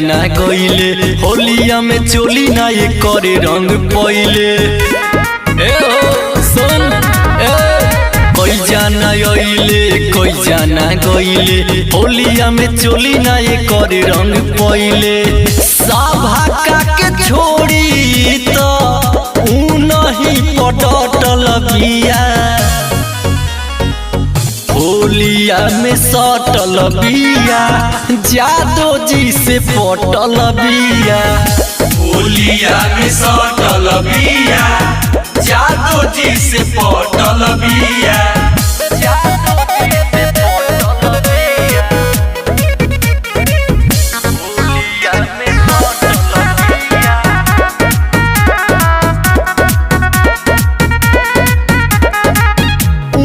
जाना गईले होलिया में चोली ना ये करे रंग पहिले सुन कोई जाना गईले कोई जाना गईले होलिया में चोली ना ये करे रंग पहिले सभा का के छोड़ी तो नहीं पटल बिया होलिया में सटल बिया जादो जी से पटल बिया होलिया में सटल बिया जादो जी से पटल बिया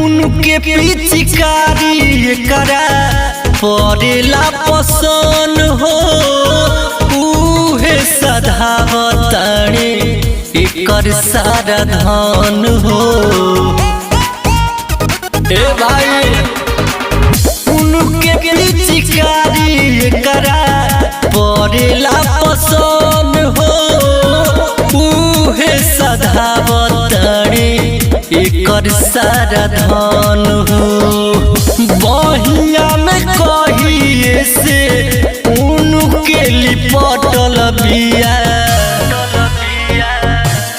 उनके पिचकारी करा पड़ेला पसंद हो उहे सधावतारे एकर सारा धन हो ए भाई उनके पिचकारी करा पड़ेला पसंद हो उहे सधावतारे एकर सारा धन हो बहिया में कहिए से उनके लिपटल बिया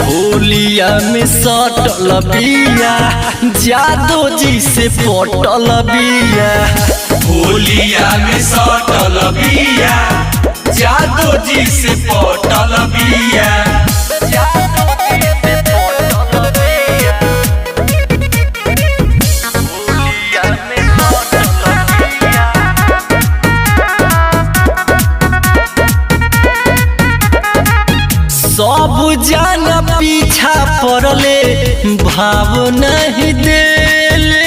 होलिया में सटल बिया जादो जी से पटल बिया होलिया में सटल बिया जादो जी से पटल बिया सब जाना पीछा पड़ले भाव नहीं देले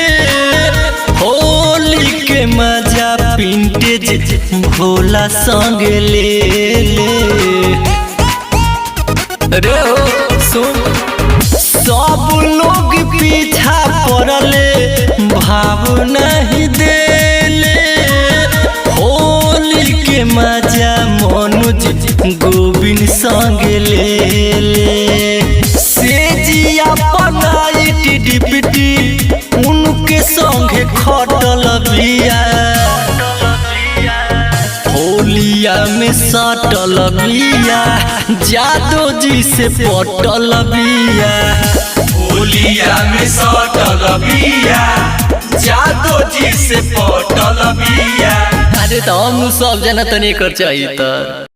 होली के मजा पिंटेज भोला संग ले रे हो सुन सब लोग पीछा पड़ले भाव नहीं देले होली के मजा मनोज गोविंद संग ले से जिया पनाइट डिप्टी उनके संगे खटल बिया होलिया में सटल बिया जादो जी से पटल बिया होलिया में सटल बिया जादो जी से पटल बिया अरे तो हम सब जना तनी कर चाहिए।